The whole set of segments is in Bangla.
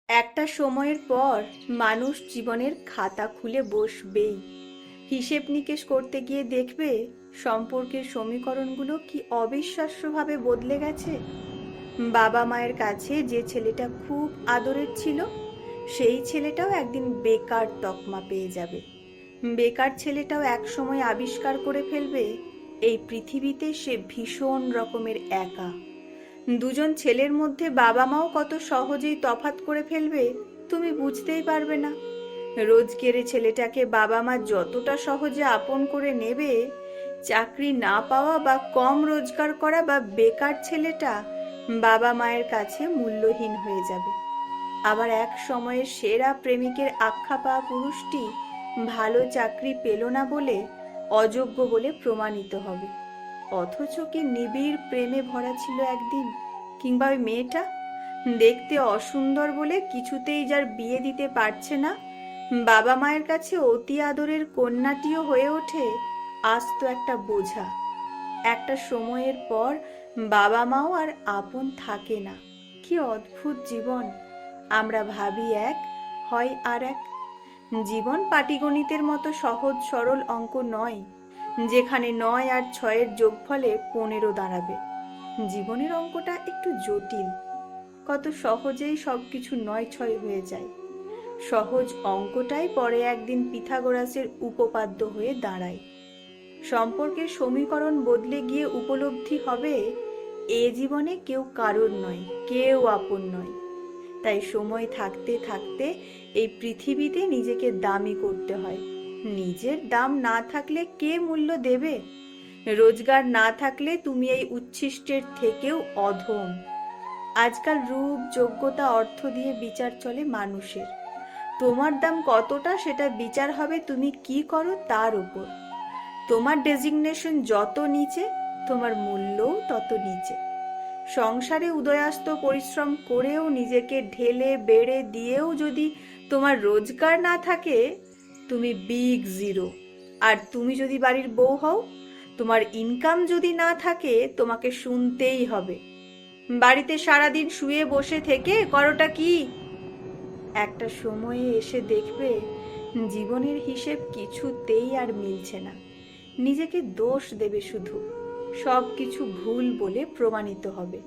একটা সময়ের পর মানুষ জীবনের খাতা খুলে বসবেই। হিসেব নিকেশ করতে গিয়ে দেখবে সম্পর্কের সমীকরণগুলো কি অবিশ্বাস্যভাবে বদলে গেছে। বাবা মায়ের কাছে যে ছেলেটা খুব আদরের ছিল, সেই ছেলেটাও একদিন বেকার তকমা পেয়ে যাবে। বেকার ছেলেটাও একসময় আবিষ্কার করে ফেলবে এই পৃথিবীতে সে ভীষণ রকমের একা। দুজন ছেলের মধ্যে বাবা মাও কত সহজেই তফাৎ করে ফেলবে তুমি বুঝতেই পারবে না। রোজগেরে ছেলেটাকে বাবা মা যতটা সহজে আপন করে নেবে, চাকরি না পাওয়া বা কম রোজগার করা বা বেকার ছেলেটা বাবা মায়ের কাছে মূল্যহীন হয়ে যাবে। আবার এক সময়ের সেরা প্রেমিকের আখ্যা পাওয়া পুরুষটি ভালো চাকরি পেল না বলে অযোগ্য বলে প্রমাণিত হবে। অথচ কি নিবিড় প্রেমে ভরা ছিল একদিন। কিংবা ওই মেয়েটা দেখতে অসুন্দর বলে কিছুতেই যার বিয়ে দিতে পারছে না, বাবা মায়ের কাছে অতি আদরের কন্যাটিও হয়ে ওঠে আস্ত একটা বোঝা। একটা সময়ের পর বাবা মাও আর আপন থাকে না। কি অদ্ভুত জীবন! আমরা ভাবি এক, হয় আর এক। জীবন পাটিগণিতের মতো সহজ সরল অঙ্ক নয়, যেখানে ৯ আর ৬-এর যোগফলে ১৫ দাঁড়াবে। জীবনের অঙ্কটা একটু জটিল। কত সহজেই সবকিছু ৯-৬ হয়ে যায়। সহজ অঙ্কটাই পরে একদিন পিথাগোরাসের উপপাদ্য হয়ে দাঁড়ায়। সম্পর্কের সমীকরণ বদলে গিয়ে উপলব্ধি হবে এ জীবনে কেউ কারোর নয়, কেউ আপন নয়। তাই সময় থাকতে থাকতে এই পৃথিবীতে নিজেকে দামি করতে হয়। নিজের দাম না থাকলে কে মূল্য দেবে? রোজগার না থাকলে তুমি এই উচ্ছিষ্টের থেকেও অধম। আজকাল রূপ, যোগ্যতা, অর্থ দিয়ে বিচার চলে মানুষের। তোমার দাম কতটা সেটা বিচার হবে তুমি কি করো তার উপর। তোমার ডেজিগনেশন যত নিচে, তোমার মূল্যও তত নিচে। সংসারে উদয়াস্ত পরিশ্রম করেও নিজেকে ঢেলে বেড়ে দিয়েও যদি তোমার রোজগার না থাকে, তুমি বিগ জিরো। আর তুমি যদি বাড়ির বউ হও, তোমার ইনকাম যদি না থাকে, তোমাকে শুনতেই হবে, বাড়িতে সারাদিন শুয়ে বসে থেকে করোটা কি? একটা সময়ে এসে দেখবে জীবনের হিসেব কিছুতেই আর মিলছে না। নিজেকে দোষ দেবে শুধু, সব কিছু ভুল বলে প্রমাণিত হবে।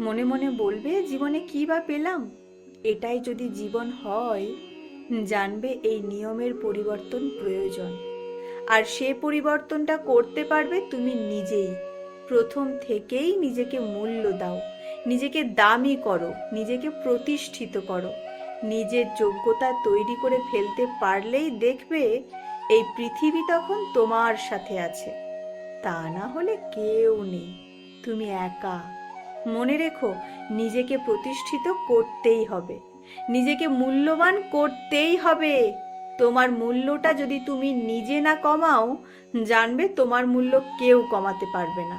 মনে মনে বলবে জীবনে কি বা পেলাম। এটাই যদি জীবন হয়, জানবে এই নিয়মের পরিবর্তন প্রয়োজন। আর সে পরিবর্তনটা করতে পারবে তুমি নিজেই। প্রথম থেকেই নিজেকে মূল্য দাও, নিজেকে দামি করো, নিজেকে প্রতিষ্ঠিত করো। নিজের যোগ্যতা তৈরি করে ফেলতে পারলেই দেখবে এই পৃথিবী তখন তোমার সাথে আছে। তা না হলে কেউ নেই, তুমি একা। মনে রেখো, নিজেকে প্রতিষ্ঠিত করতেই হবে, নিজেকে মূল্যবান করতেই হবে। তোমার মূল্যটা যদি তুমি নিজে না কমাও, জানবে তোমার মূল্য কেউ কমাতে পারবে না।